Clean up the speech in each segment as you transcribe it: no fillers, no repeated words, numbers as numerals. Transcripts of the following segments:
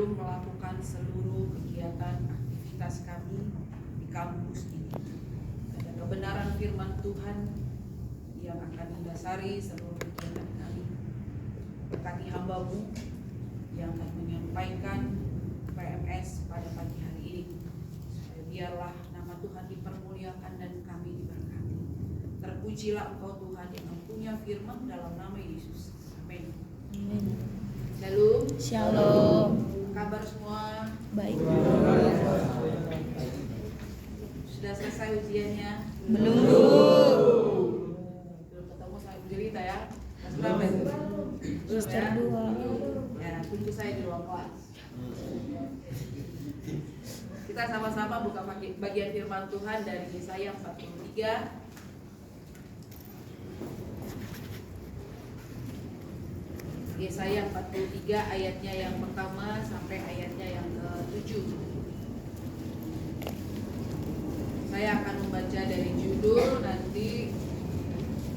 sebelum melakukan seluruh kegiatan aktivitas kami di kampus ini. Ada kebenaran firman Tuhan yang akan mendasari seluruh kegiatan kami. Berkati hamba-Mu yang akan menyampaikan PMS pada pagi hari ini. Biarlah nama Tuhan dipermuliakan dan kami diberkati. Terpujilah Engkau Tuhan yang mempunyai firman dalam nama Yesus. Amin. Shalom. Shalom. Kabar semua? Baik. Sudah selesai ujiannya? Menunggu. Belum ketemu saya bercerita ya. Kelas berapa itu? Semester 2. Ya, tunggu saya di ruang kelas. Kita sama-sama buka bagian firman Tuhan dari Yesaya 43. Yesaya 43 ayatnya yang pertama sampai ayatnya yang ke-7. Saya akan membaca dari judul, nanti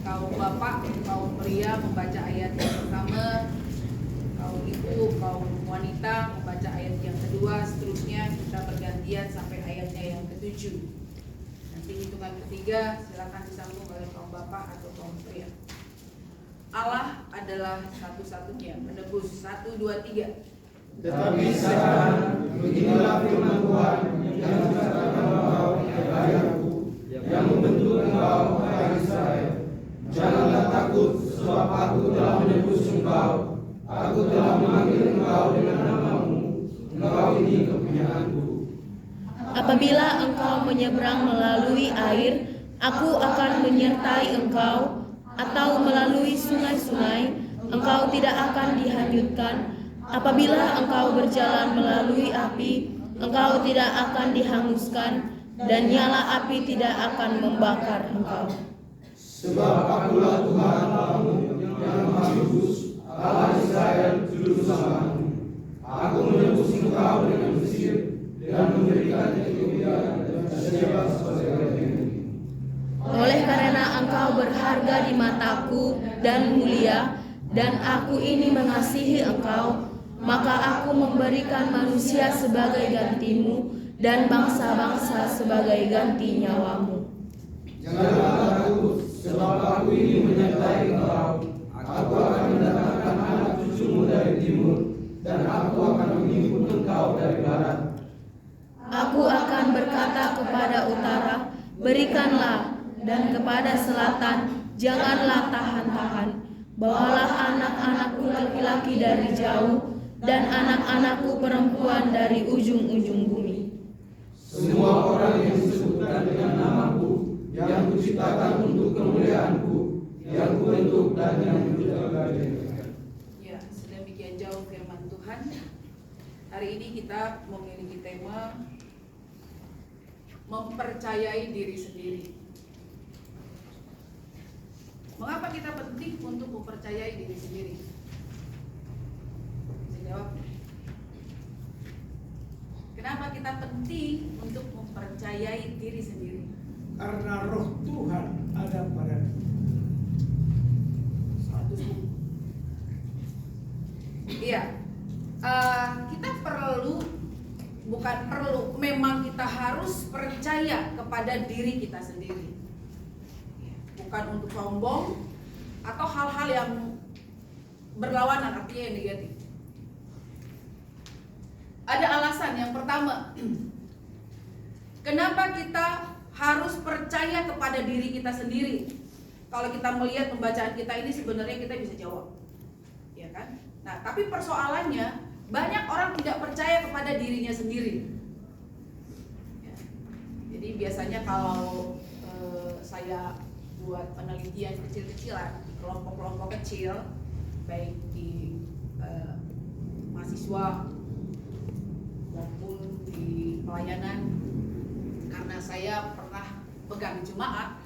kaum bapak, kaum pria membaca ayat yang pertama, kaum ibu, kaum wanita membaca ayat yang kedua, seterusnya kita bergantian sampai ayatnya yang ke-7. Nanti hitungan ketiga silakan disambung oleh kaum bapak atau kaum pria. Allah adalah satu-satunya menebus. 1, 2, 3. Tetapi sekarang beginilah firman Tuhan yang menciptakan engkau, hai aku, yang membentuk engkau, hai Israel. Janganlah takut, sebab aku telah menebus engkau. Aku telah memanggil engkau dengan namamu. Engkau ini kepunyaanku. Apabila engkau menyeberang melalui air, aku akan menyertai engkau, atau melalui sungai-sungai, engkau tidak akan dihanyutkan. Apabila engkau berjalan melalui api, engkau tidak akan dihanguskan, dan nyala api tidak akan membakar engkau. Sebab akulah Tuhan Allahmu yang Maha Kudus, Allah Israel, juru selamatmu. Aku menebus engkau dengan Mesir dan memberikan Ethiopia dan Sheba sebagai bagianmu. Oleh karena engkau berharga di mataku dan mulia, dan aku ini mengasihi engkau, maka aku memberikan manusia sebagai gantimu, dan bangsa-bangsa sebagai ganti nyawamu. Janganlah takut, sebab aku ini menyertai engkau. Aku akan mendatangkan anak cucumu dari timur, dan aku akan menghimpun engkau dari barat. Aku akan berkata kepada utara, berikanlah, dan kepada selatan, janganlah tahan-tahan. Bawalah anak-anakku laki-laki dari jauh, dan anak-anakku perempuan dari ujung-ujung bumi. Semua orang yang disebutkan dengan namaku, yang kuciptakan untuk kemuliaanku, yang kubentuk dan yang kujaga. Ya, sedemikian jauh firman Tuhan. Hari ini kita memiliki tema mempercayai diri sendiri. Mengapa kita penting untuk mempercayai diri sendiri? Bisa jawab? Kenapa kita penting untuk mempercayai diri sendiri? Karena roh Tuhan ada pada kita. 100. Iya, kita memang kita harus percaya kepada diri kita sendiri. Bukan untuk sombong atau hal-hal yang berlawanan, artinya yang negatif. Ada alasan. Yang pertama, kenapa kita harus percaya kepada diri kita sendiri? Kalau kita melihat pembacaan kita ini, sebenarnya kita bisa jawab, ya kan? Nah, tapi persoalannya banyak orang tidak percaya kepada dirinya sendiri. Ya. Jadi biasanya kalau saya buat penelitian kecil-kecilan di kelompok-kelompok kecil, baik di mahasiswa maupun di pelayanan, karena saya pernah pegang jemaat,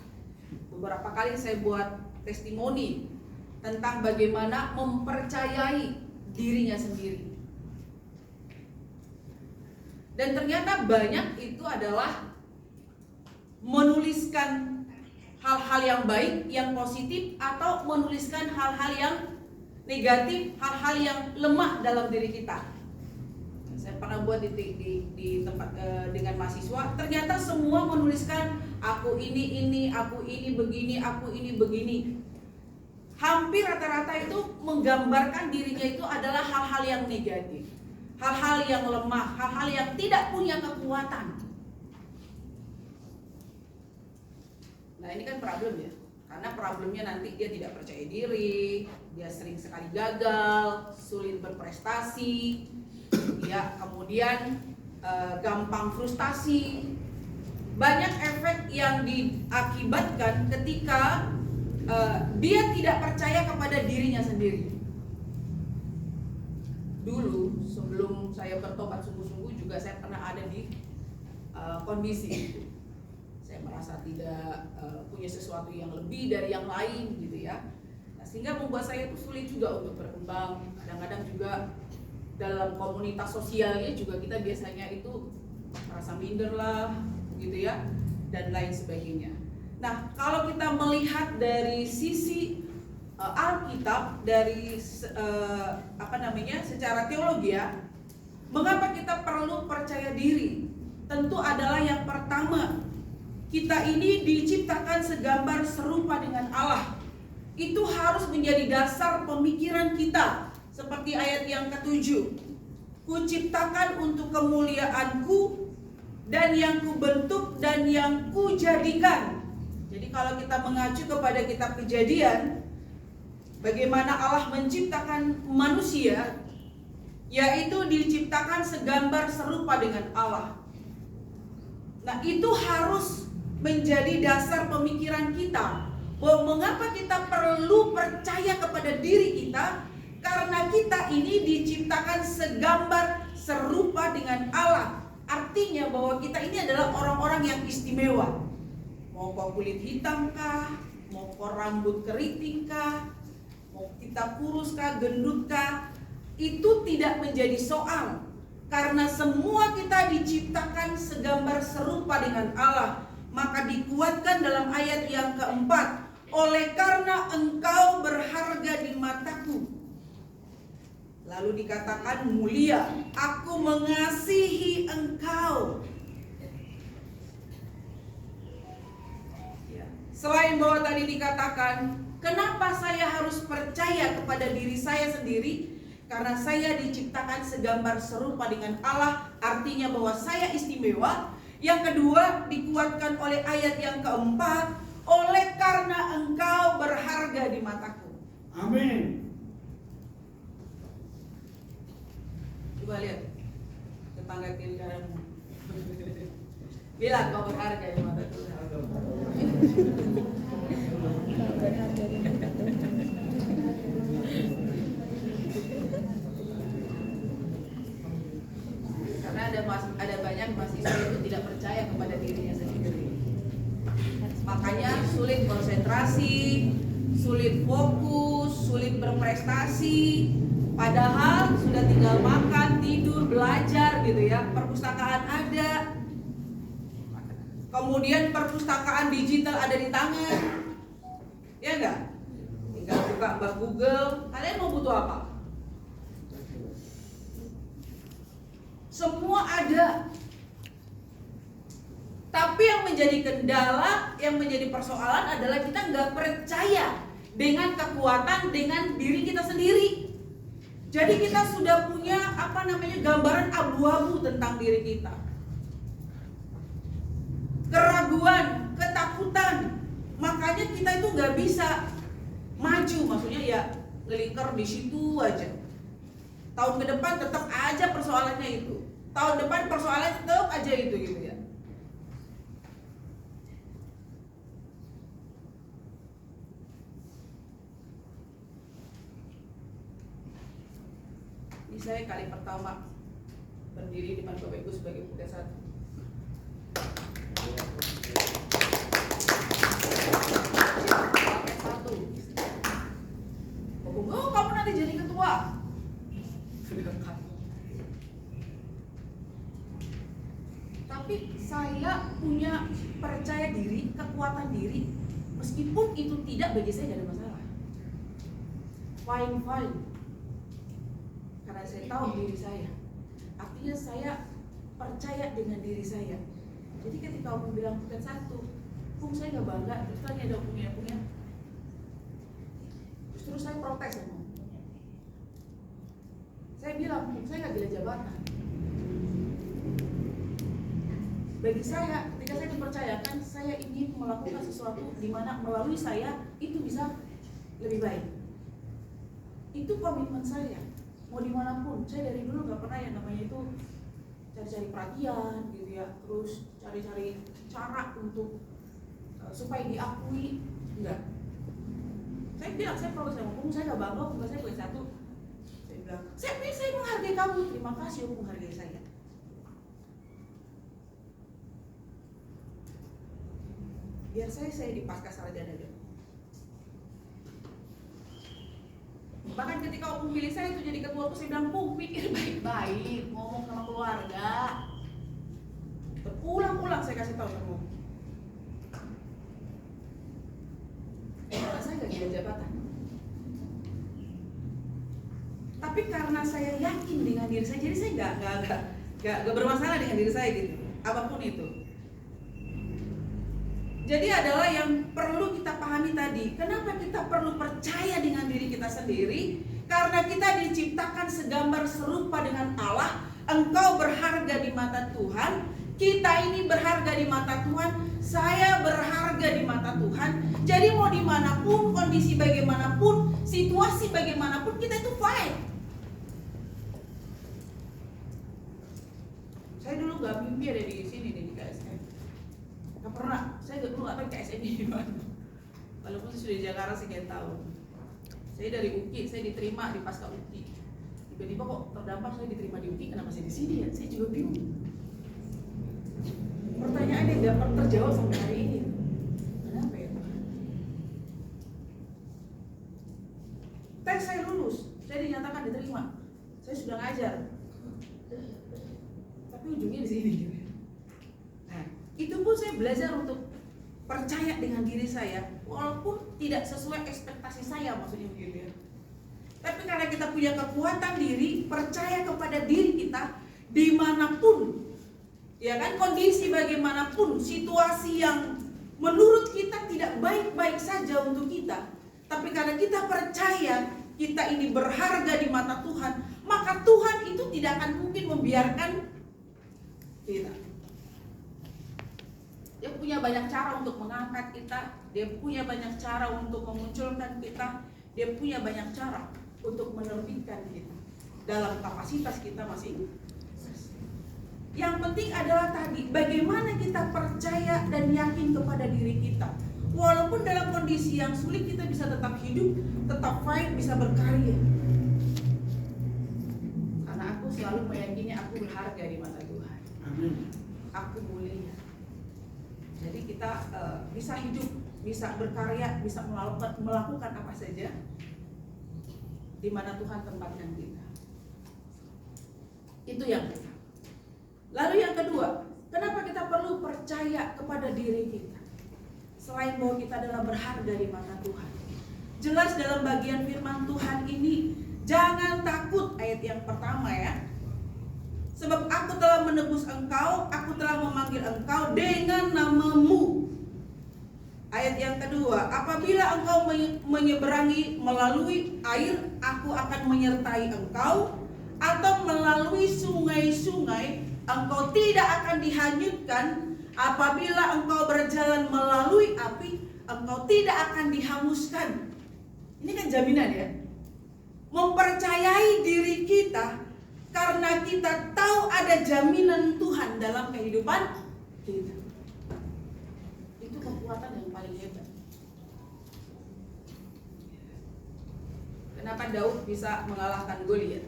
beberapa kali saya buat testimoni tentang bagaimana mempercayai dirinya sendiri. Dan ternyata banyak itu adalah menuliskan hal-hal yang baik, yang positif, atau menuliskan hal-hal yang negatif, hal-hal yang lemah dalam diri kita. Saya pernah buat di tempat dengan mahasiswa, ternyata semua menuliskan aku ini, aku ini begini, aku ini begini. Hampir rata-rata itu menggambarkan dirinya itu adalah hal-hal yang negatif, hal-hal yang lemah, hal-hal yang tidak punya kekuatan. Nah ini kan problem ya, karena problemnya nanti dia tidak percaya diri, dia sering sekali gagal, sulit berprestasi, ya kemudian gampang frustasi. Banyak efek yang diakibatkan ketika dia tidak percaya kepada dirinya sendiri. Dulu sebelum saya bertobat sungguh-sungguh juga saya pernah ada di kondisi itu. Saya merasa tidak punya sesuatu yang lebih dari yang lain gitu ya. Nah, sehingga membuat saya itu sulit juga untuk berkembang. Kadang-kadang juga dalam komunitas sosialnya juga kita biasanya itu merasa minder lah gitu ya, dan lain sebagainya. Nah, kalau kita melihat dari sisi Alkitab, dari secara teologi ya, mengapa kita perlu percaya diri? Tentu adalah yang pertama, kita ini diciptakan segambar serupa dengan Allah. Itu harus menjadi dasar pemikiran kita. Seperti ayat yang ke-7, Kuciptakan untuk kemuliaanku, dan yang kubentuk dan yang kujadikan. Jadi kalau kita mengacu kepada kitab Kejadian, bagaimana Allah menciptakan manusia, yaitu diciptakan segambar serupa dengan Allah. Nah, itu harus menjadi dasar pemikiran kita, bahwa mengapa kita perlu percaya kepada diri kita, karena kita ini diciptakan segambar serupa dengan Allah. Artinya bahwa kita ini adalah orang-orang yang istimewa. Mau kau kulit hitam kah, mau kau rambut keriting kah, mau kita kurus kah, gendut kah, itu tidak menjadi soal. Karena semua kita diciptakan segambar serupa dengan Allah. Maka dikuatkan dalam ayat yang keempat, oleh karena engkau berharga di mataku. Lalu dikatakan mulia, aku mengasihi engkau. Selain bahwa tadi dikatakan, kenapa saya harus percaya kepada diri saya sendiri? Karena saya diciptakan segambar serupa dengan Allah, artinya bahwa saya istimewa. Yang kedua, dikuatkan oleh ayat yang keempat, oleh karena engkau berharga di mataku. Amin. Coba lihat tetangga kiri kananmu. Bilang kau berharga di mataku. Karena ada banyak mahasiswa itu tidak percaya kepada dirinya sendiri. Makanya sulit konsentrasi, sulit fokus, sulit berprestasi. Padahal sudah tinggal makan, tidur, belajar gitu ya. Perpustakaan ada. Kemudian perpustakaan digital ada di tangan. Ya enggak? Tinggal buka Google. Kalian mau butuh apa? Semua ada. Tapi yang menjadi kendala, yang menjadi persoalan adalah kita nggak percaya dengan kekuatan, dengan diri kita sendiri. Jadi kita sudah punya gambaran abu-abu tentang diri kita. Keraguan, ketakutan. Makanya kita itu nggak bisa maju, maksudnya ya ngelingkar di situ aja. Tahun ke depan tetap aja persoalannya itu. Tahun depan persoalannya tetap aja itu gitu ya. Ini saya kali pertama berdiri di depan Bapak Ibu sebagai putra satu. Oh, kamu nanti jadi ketua. Tapi saya punya percaya diri, kekuatan diri, meskipun itu tidak, bagi saya tidak ada masalah. Fine. Karena saya tahu diri saya. Artinya percaya dengan diri saya. Jadi ketika Opung bilang bukan satu, Opung saya nggak bangga, terus tanya ada Opungnya, terus saya protes sama Opung. Saya bilang, Opung saya nggak gila jabatan. Bagi saya, ketika saya dipercayakan, saya ingin melakukan sesuatu di mana melalui saya itu bisa lebih baik. Itu komitmen saya. Mau dimanapun, saya dari dulu nggak pernah yang namanya itu cari-cari perhatian gitu ya, terus cari-cari cara untuk supaya diakui, enggak. Saya bilang, saya protes sama Opung, saya nggak bangga, Opung saya bukan satu. Saya bilang, saya menghargai kamu, terima kasih Opung menghargai saya. Biar saya di pasca sarjana aja. Bahkan ketika Opung pilih saya itu jadi ketua, saya bilang, Opung pikir baik-baik, ngomong sama keluarga. Berulang-ulang saya kasih tahu sama Opung. Karena saya gak gila jabatan. Tapi karena saya yakin dengan diri saya, jadi saya gak bermasalah dengan diri saya gitu, apapun itu. Jadi adalah yang perlu kita pahami tadi. Kenapa kita perlu percaya dengan diri kita sendiri? Karena kita diciptakan segambar serupa dengan Allah. Engkau berharga di mata Tuhan. Kita ini berharga di mata Tuhan. Saya berharga di mata Tuhan. Jadi mau dimanapun, kondisi bagaimanapun, situasi bagaimanapun, kita itu fine. Saya dulu gak mimpi ada di sini di KSM. Gak pernah, saya dulu gak tahu KSM di mana. Walaupun saya sudah di Jakarta sekian tahun. Saya dari UKI, saya diterima di pasca UKI. Tiba-tiba kok terdampak saya diterima di UKI, kenapa saya di sini ya? Saya juga bingung. Pertanyaannya gak pernah terjawab sampai hari ini. Kenapa ya? Tes saya lulus, saya dinyatakan diterima. Saya sudah ngajar. Tapi ujungnya di sini. Nah, itu pun saya belajar untuk percaya dengan diri saya, walaupun tidak sesuai ekspektasi saya, maksudnya begitu ya. Tapi karena kita punya kekuatan diri, percaya kepada diri kita, dimanapun, ya kan, kondisi bagaimanapun, situasi yang menurut kita tidak baik-baik saja untuk kita, tapi karena kita percaya kita ini berharga di mata Tuhan, maka Tuhan itu tidak akan mungkin membiarkan kita. Dia punya banyak cara untuk mengangkat kita, dia punya banyak cara untuk memunculkan kita, dia punya banyak cara untuk menerbitkan kita dalam kapasitas kita masing-masing. Yang penting adalah tadi, bagaimana kita percaya dan yakin kepada diri kita. Walaupun dalam kondisi yang sulit, kita bisa tetap hidup, tetap fight, bisa berkarya. Karena aku selalu meyakini aku berharga di mata Tuhan. Amin. Aku mulia. Jadi kita bisa hidup, bisa berkarya, bisa melakukan apa saja di mana Tuhan tempatkan kita. Itu yang pertama. Lalu yang kedua, kenapa kita perlu percaya kepada diri kita? Selain bahwa kita adalah berharga di mata Tuhan. Jelas dalam bagian firman Tuhan ini, jangan takut, ayat yang pertama ya. Sebab aku telah menebus engkau, aku telah memanggil engkau dengan namamu. Ayat yang kedua, apabila engkau menyeberangi melalui air, aku akan menyertai engkau. Atau melalui sungai-sungai, engkau tidak akan dihanyutkan. Apabila engkau berjalan melalui api, engkau tidak akan dihanguskan. Ini kan jaminan ya. Mempercayai diri kita karena kita tahu ada jaminan Tuhan dalam kehidupan kita. Itu kekuatan yang paling hebat. Kenapa Daud bisa mengalahkan Goliat?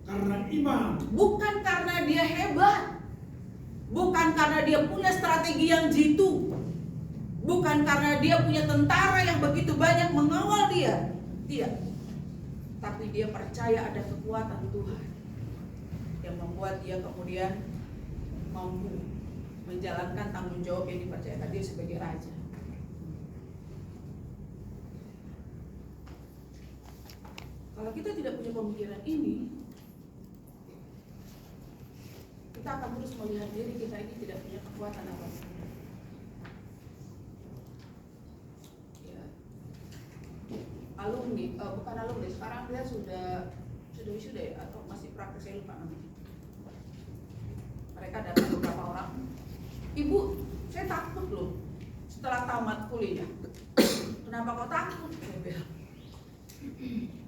Karena iman. Bukan karena dia hebat, bukan karena dia punya strategi yang jitu, bukan karena dia punya tentara yang begitu banyak mengawal dia. Tidak. Tapi dia percaya ada kekuatan Tuhan yang membuat dia kemudian mampu menjalankan tanggung jawab yang dipercayakan dia sebagai raja. Kalau kita tidak punya pemikiran ini, kita akan terus melihat diri kita ini tidak punya kekuatan apa-apa. Ya. Alumni, bukan alumni, sekarang dia sudah wisuda ya, atau masih praktek, saya lupa namanya. Mereka datang beberapa orang, "Ibu, saya takut loh setelah tamat kuliah." "Kenapa kau takut?" Saya bilang.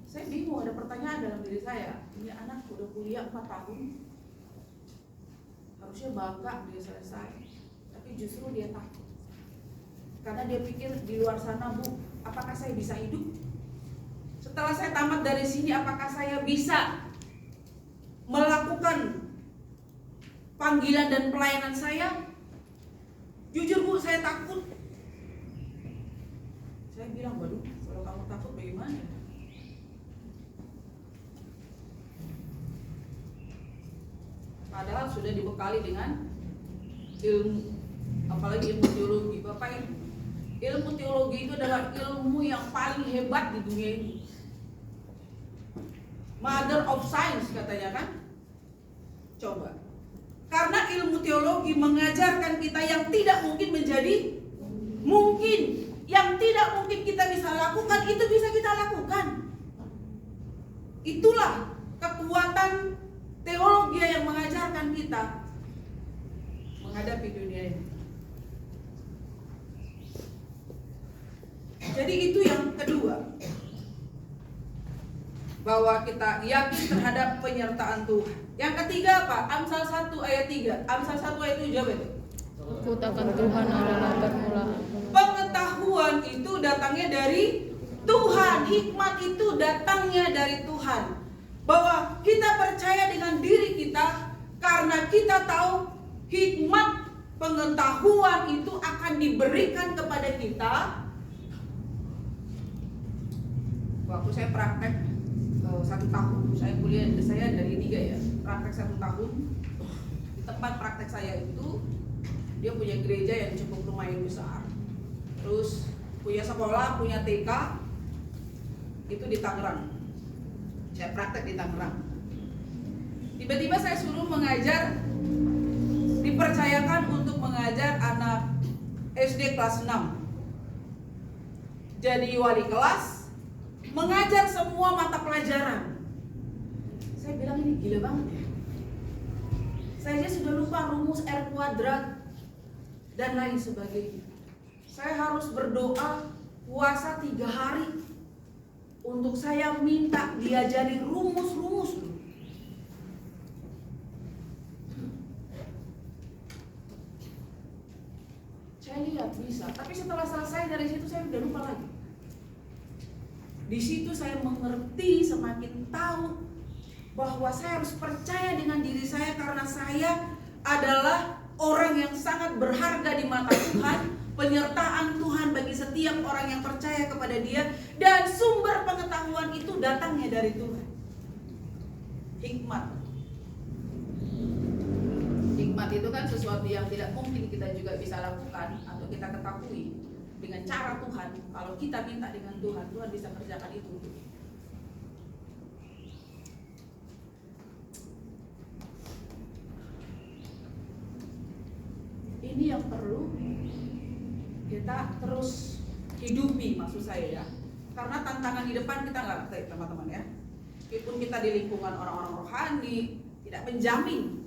Saya bingung, ada pertanyaan dalam diri saya. Ini anak udah kuliah 4 tahun, harusnya bangga dia selesai, tapi justru dia takut. Karena dia pikir di luar sana, "Bu, apakah saya bisa hidup? Setelah saya tamat dari sini, apakah saya bisa melakukan panggilan dan pelayanan saya?" Jujur Bu, saya takut. Saya bilang, "Waduh, kalau kamu takut bagaimana?" Padahal sudah dibekali dengan ilmu, apalagi ilmu teologi. Bapak Ibu, ilmu teologi itu adalah ilmu yang paling hebat di dunia ini. Mother of science katanya kan. Coba, karena ilmu teologi mengajarkan kita yang tidak mungkin menjadi mungkin, yang tidak mungkin kita bisa lakukan itu bisa kita lakukan. Itulah kekuatan teologi yang mengajarkan kita menghadapi dunia ini. Jadi itu yang kedua, bahwa kita yakin terhadap penyertaan Tuhan. Yang ketiga apa? Amsal 1 ayat 3. Amsal 1 ayat 7 apa itu? Takut akan Tuhan adalah permulaan. Pengetahuan itu datangnya dari Tuhan. Hikmat itu datangnya dari Tuhan. Bahwa kita percaya dengan diri kita karena kita tahu hikmat pengetahuan itu akan diberikan kepada kita. Waktu saya praktek 1 tahun, saya kuliah, saya dari 3 ya, praktek 1 tahun. Di tempat praktek saya itu dia punya gereja yang cukup lumayan besar, terus punya sekolah, punya TK, itu di Tangerang. Saya praktek di Tangerang. Tiba-tiba saya suruh mengajar, dipercayakan untuk mengajar anak SD kelas 6. Jadi wali kelas, mengajar semua mata pelajaran. Saya bilang ini gila banget ya. Saya aja sudah lupa rumus R kuadrat dan lain sebagainya. Saya harus berdoa puasa 3 hari untuk saya minta diajari rumus-rumus. Saya lihat bisa, tapi setelah selesai dari situ saya udah lupa lagi. Di situ saya mengerti, semakin tahu bahwa saya harus percaya dengan diri saya karena saya adalah orang yang sangat berharga di mata Tuhan, penyertaan Tuhan bagi setiap orang yang percaya kepada Dia, dan sumber pengetahuan itu datangnya dari Tuhan. Hikmat. Hikmat itu kan sesuatu yang tidak mungkin kita juga bisa lakukan atau kita ketahui dengan cara Tuhan. Kalau kita minta dengan Tuhan, Tuhan bisa kerjakan itu. Ini yang perlu kita terus hidupi, maksud saya ya. Karena tantangan di depan kita nggak ngerti teman-teman ya. Meskipun kita di lingkungan orang-orang rohani, tidak menjamin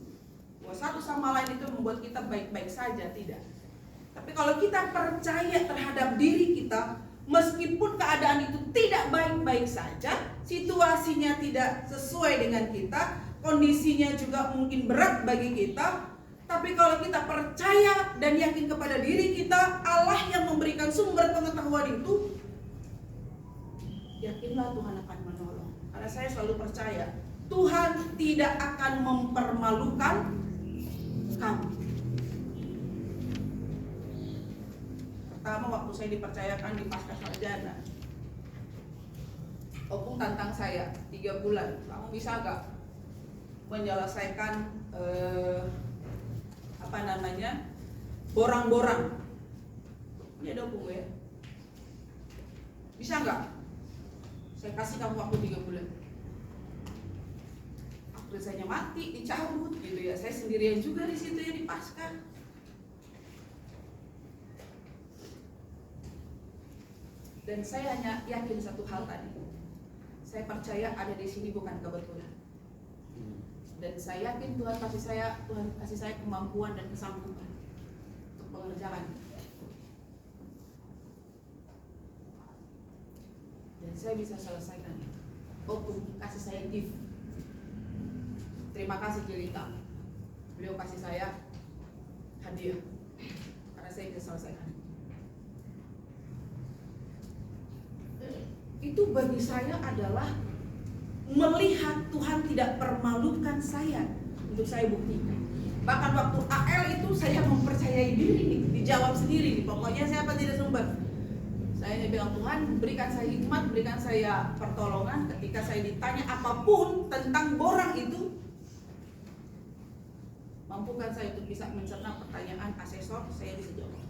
bahwa satu sama lain itu membuat kita baik-baik saja, tidak. Tapi kalau kita percaya terhadap diri kita, meskipun keadaan itu tidak baik-baik saja, situasinya tidak sesuai dengan kita, kondisinya juga mungkin berat bagi kita, tapi kalau kita percaya dan yakin kepada diri kita, Allah yang memberikan sumber pengetahuan itu, yakinlah Tuhan akan menolong. Karena saya selalu percaya Tuhan tidak akan mempermalukan kamu. Pertama waktu saya dipercayakan di Pascasarjana, Opung tantang saya 3 bulan, kamu bisa gak menyelesaikan borang-borang. Ini ada Opung ya, bisa gak? Saya kasih kamu waktu 3 bulan. Waktu selesainya mati, dicabut gitu ya. Saya sendirian juga di situ ya di Paskah. Dan saya hanya yakin satu hal tadi. Saya percaya ada di sini bukan kebetulan. Dan saya yakin Tuhan kasih saya kemampuan dan kesanggupan untuk mengerjakan. Dan saya bisa selesaikan. Oh, kasih saya gift. Terima kasih Jelita. Beliau kasih saya hadiah karena saya bisa selesaikan. Itu bagi saya adalah melihat Tuhan tidak permalukan saya untuk saya buktikan. Bahkan waktu AL itu saya mempercayai diri, dijawab sendiri. Pokoknya siapa tidak sumber. Saya bilang, Tuhan berikan saya hikmat, berikan saya pertolongan. Ketika saya ditanya apapun tentang borang itu, mampukan saya untuk bisa mencerna pertanyaan asesor, saya bisa jawab.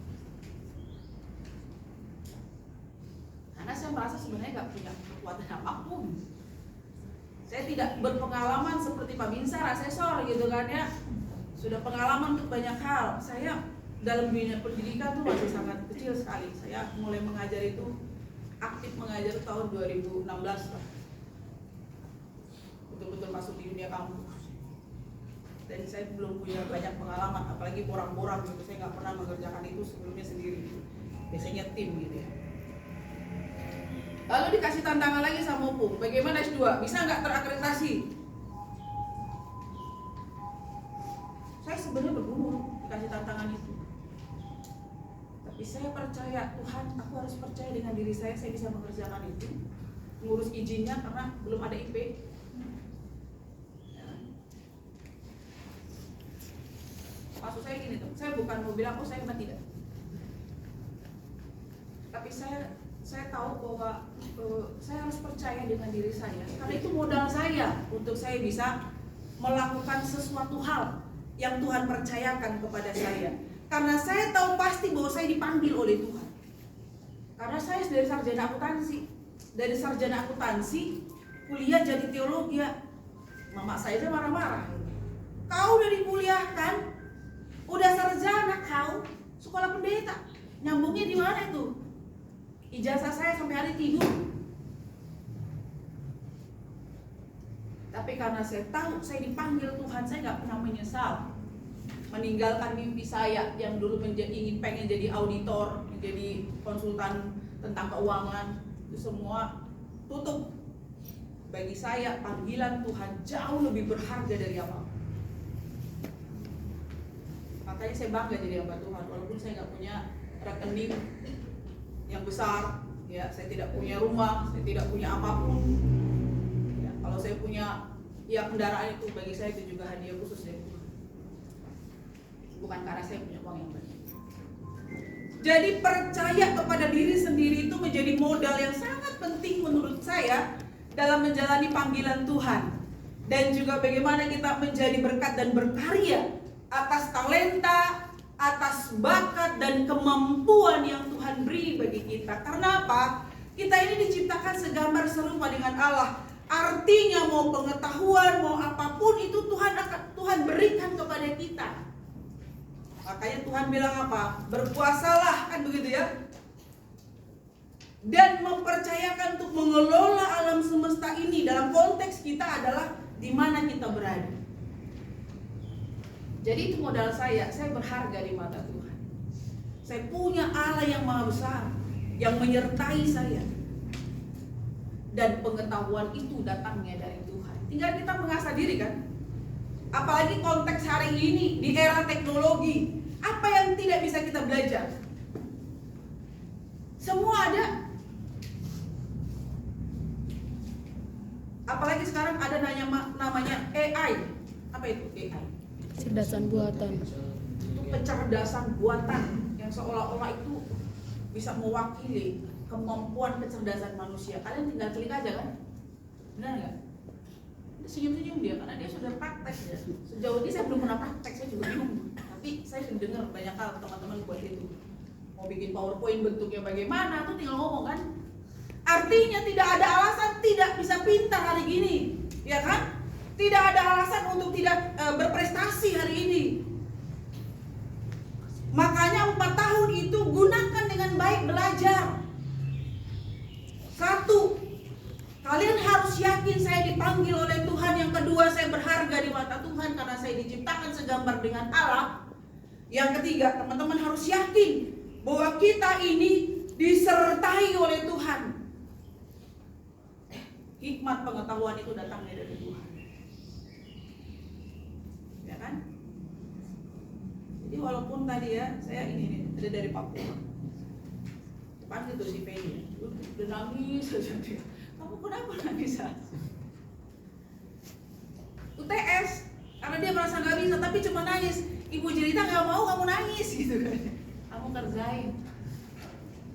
Karena saya merasa sebenarnya gak punya kekuatan apapun. Saya tidak berpengalaman seperti Pak Binsar, asesor gitu kan ya. Sudah pengalaman untuk banyak hal. Saya dalam dunia pendidikan tuh masih sangat kecil sekali. Saya mulai mengajar itu, aktif mengajar tahun 2016 lah. Betul-betul masuk di dunia kampus. Dan saya belum punya banyak pengalaman, apalagi borang-borang gitu. Saya nggak pernah mengerjakan itu sebelumnya sendiri. Biasanya tim gitu ya. Lalu dikasih tantangan lagi sama Opung, bagaimana S2? Bisa nggak terakreditasi? Saya sebenarnya bergumul dikasih tantangan itu. Tapi saya percaya, Tuhan, aku harus percaya dengan diri saya bisa mengerjakan itu. Ngurus izinnya karena belum ada IP. Maksud saya gini tuh, saya bukan mau bilang, oh saya hebat, tidak. Tapi saya tahu bahwa saya harus percaya dengan diri saya, karena itu modal saya untuk saya bisa melakukan sesuatu hal yang Tuhan percayakan kepada saya. Karena saya tahu pasti bahwa saya dipanggil oleh Tuhan. Karena saya dari sarjana akuntansi, kuliah jadi teologi. Mama saya aja marah-marah. Kau udah dikuliahkan, udah sarjana kau, sekolah pendeta, nyambungnya di mana itu? Ijazah saya sampai hari tidur. Tapi karena saya tahu saya dipanggil Tuhan, saya nggak pernah menyesal meninggalkan mimpi saya yang dulu pengen jadi auditor, menjadi konsultan tentang keuangan. Itu semua tutup. Bagi saya panggilan Tuhan jauh lebih berharga dari apa. Makanya saya bangga jadi hamba Tuhan, walaupun saya nggak punya rekening yang besar, ya, saya tidak punya rumah, saya tidak punya apapun. Ya, kalau saya punya kendaraan itu bagi saya itu juga hadiah khusus dari Tuhan. Bukan karena saya punya uang yang banyak. Jadi percaya kepada diri sendiri itu menjadi modal yang sangat penting menurut saya dalam menjalani panggilan Tuhan. Dan juga bagaimana kita menjadi berkat dan berkarya atas talenta, atas bakat dan kemampuan yang Tuhan beri bagi kita. Karena apa? Kita ini diciptakan segambar serupa dengan Allah. Artinya mau pengetahuan, mau apapun itu Tuhan berikan kepada kita. Makanya Tuhan bilang apa? Berkuasalah, kan begitu ya? Dan mempercayakan untuk mengelola alam semesta ini. Dalam konteks kita adalah di mana kita berada. Jadi itu modal saya berharga di mata Tuhan. Saya punya Allah yang maha besar, yang menyertai saya. Dan pengetahuan itu datangnya dari Tuhan. Tinggal kita mengasah diri kan. Apalagi konteks hari ini, di era teknologi. Apa yang tidak bisa kita belajar? Semua ada. Apalagi sekarang ada namanya AI. Apa itu AI? Kecerdasan buatan. Itu kecerdasan buatan yang seolah-olah itu bisa mewakili kemampuan kecerdasan manusia. Kalian tinggal klik aja kan? Benar nggak? Senyum-senyum dia karena dia sudah praktek ya. Sejauh ini saya belum pernah praktek, saya juga bingung. Tapi saya sudah dengar banyak hal teman-teman buat itu. Mau bikin PowerPoint bentuknya bagaimana tuh tinggal ngomong kan? Artinya tidak ada alasan tidak bisa pintar hari gini, ya kan? Tidak ada alasan untuk tidak berprestasi hari ini. Makanya 4 tahun itu gunakan dengan baik belajar. 1, kalian harus yakin saya dipanggil oleh Tuhan. Yang kedua, saya berharga di mata Tuhan karena saya diciptakan segambar dengan Allah. Yang ketiga, teman-teman harus yakin bahwa kita ini disertai oleh Tuhan. Hikmat pengetahuan itu datangnya dari Tuhan. Ya kan? Jadi walaupun tadi ya, saya ini ada dari Papua. Depan itu si Penny, udah nangis saja dia. Kamu kenapa nangis? UTS, karena dia merasa nggak bisa, tapi cuma nangis. Ibu cerita nggak mau kamu nangis gitu kan? Kamu kerjain.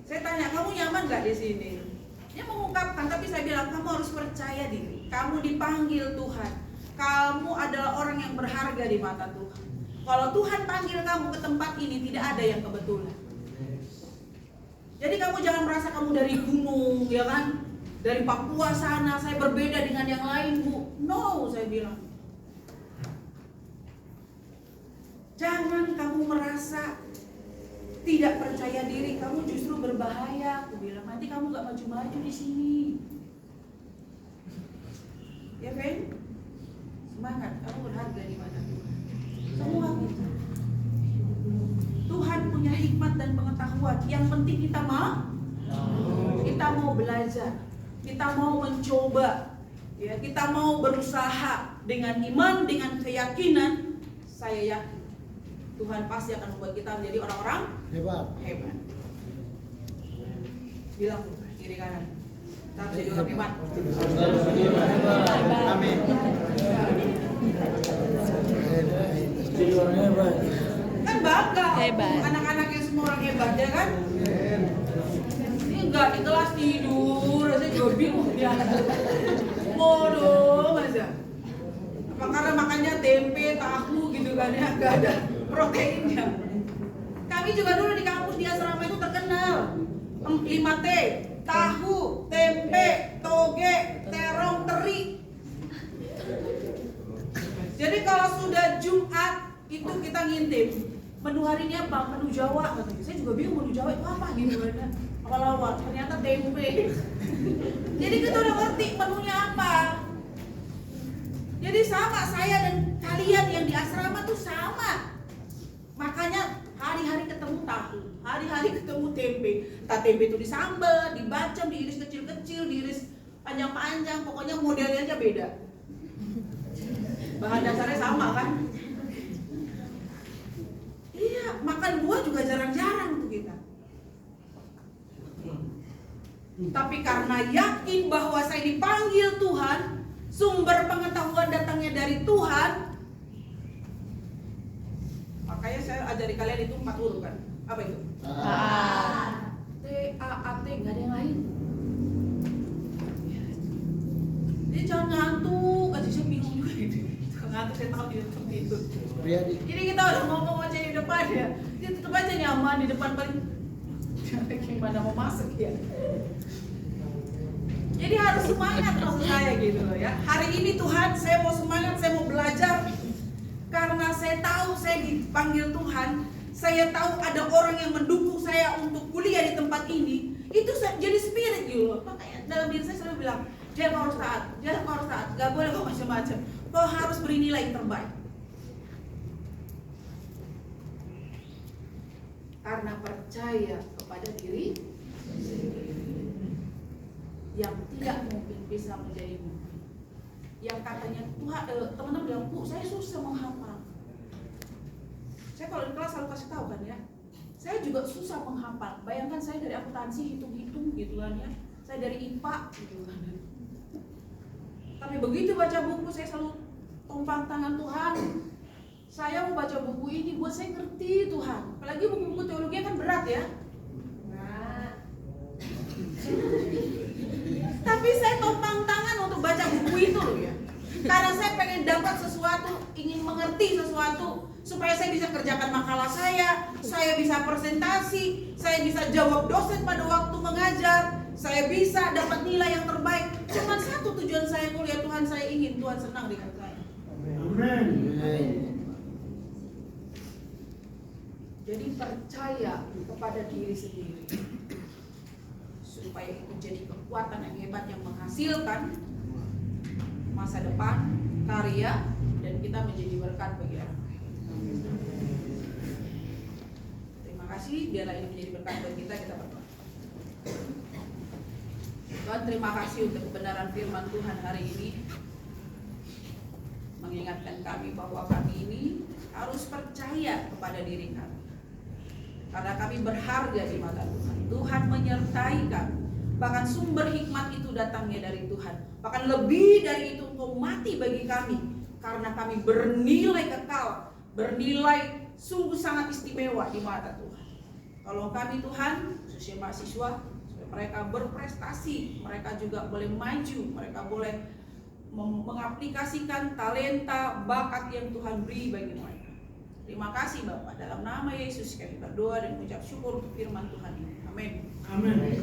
Saya tanya, kamu nyaman nggak di sini? Dia mengungkapkan, tapi saya bilang kamu harus percaya diri. Kamu dipanggil Tuhan. Kamu adalah orang yang berharga di mata Tuhan. Kalau Tuhan panggil kamu ke tempat ini, tidak ada yang kebetulan. Jadi kamu jangan merasa kamu dari gunung, ya kan? Dari Papua sana, saya berbeda dengan yang lain, Bu. No, saya bilang. Jangan kamu merasa tidak percaya diri, kamu justru berbahaya. Aku bilang, nanti kamu gak maju-maju di sini. Ya, Ben? Semangat, kamu berharga di mata Tuhan. Semua kita. Tuhan punya hikmat dan pengetahuan. Yang penting kita mau belajar, kita mau mencoba, ya, kita mau berusaha dengan iman, dengan keyakinan. Saya yakin Tuhan pasti akan membuat kita menjadi orang-orang hebat. Bilang kiri kanan, kita harus jadi orang hebat. Amin. Kan bangga Hebat. anak-anak yang semua orang hebat, ya kan? Ini enggak di kelas tidur, saya juga bingung dia. Bodoh aja. Apa karena makannya tempe, tahu gitu kan ya, enggak ada proteinnya. Kami juga dulu di kampus di asrama itu terkenal 5T, tahu, tempe, toge, terong, teri. Jadi kalau sudah Jumat itu kita ngintip menu hari ini apa? Menu Jawa katanya. Saya juga bingung menu Jawa itu apa gitu kan. Awal-awal ternyata tempe. Jadi kita udah ngerti menunya apa. Jadi sama saya dan kalian yang di asrama tuh sama. Makanya hari-hari ketemu tahu, hari-hari ketemu tempe. Entah tempe itu disambal, dibacem, diiris kecil-kecil, diiris panjang-panjang, pokoknya modelnya aja beda. Bahan dasarnya sama kan? Iya, makan buah juga jarang-jarang tuh kita. Tapi karena yakin bahwa saya dipanggil Tuhan, sumber pengetahuan datangnya dari Tuhan, makanya saya ajari kalian itu 4 huruf kan? Apa itu? T-A-A-T, nggak ada yang lain. Jadi jangan ngantuk, aja saya bingung juga gitu. Ngantuk saya tahu di depan itu. Jadi kita udah ngomong aja di depan ya, dia tetap aja nyaman di depan paling. Gimana mau masuk ya? Jadi harus semangat maksud saya gitu loh ya. Hari ini Tuhan, saya mau semangat, saya mau belajar. Karena saya tahu saya dipanggil Tuhan, saya tahu ada orang yang mendukung saya untuk kuliah di tempat ini. Itu jadi spirit gitu loh. Makanya dalam diri saya selalu bilang, jangan kau harus taat, jangan kau harus taat, gak boleh kau macam-macam. Kau harus beri nilai yang terbaik. Karena percaya kepada diri yang tidak mungkin bisa menjadi mungkin. Yang katanya Tuhan, teman-teman bilang, Bu, saya susah menghafal. Saya kalau di kelas selalu kasih tahu kan ya, saya juga susah menghafal. Bayangkan saya dari akuntansi hitung-hitung gitu kan ya, saya dari IPA gitu kan. Tapi begitu baca buku saya selalu tumpang tangan Tuhan. Saya mau baca buku ini buat saya ngerti Tuhan. Apalagi buku-buku teologi kan berat ya. Tapi saya tumpang tangan untuk baca buku itu loh ya. Karena saya pengen dapat sesuatu, ingin mengerti sesuatu, supaya saya bisa kerjakan makalah saya bisa presentasi, saya bisa jawab dosen pada waktu mengajar, saya bisa dapat nilai yang terbaik. Cuma satu tujuan saya kuliah, Tuhan saya ingin Tuhan senang dengan saya. Amin. Jadi percaya kepada diri sendiri, supaya itu jadi kekuatan yang hebat yang menghasilkan masa depan, karya, dan kita menjadi berkat bagi orang lain. Terima kasih, biarlah ini menjadi berkat bagi kita berdoa. Tuhan, terima kasih untuk kebenaran firman Tuhan hari ini, mengingatkan kami bahwa kami ini harus percaya kepada diri kami, karena kami berharga di mata Tuhan. Tuhan menyertai kami. Bahkan sumber hikmat itu datangnya dari Tuhan. Bahkan lebih dari itu, Engkau mati bagi kami, karena kami bernilai kekal, bernilai sungguh sangat istimewa di mata Tuhan. Tolong kami Tuhan, khususnya mahasiswa, supaya mereka berprestasi, mereka juga boleh maju, mereka boleh mengaplikasikan talenta, bakat yang Tuhan beri bagi mereka. Terima kasih Bapak, dalam nama Yesus kami berdoa dan mengucap syukur untuk firman Tuhan ini. Amin. Amin.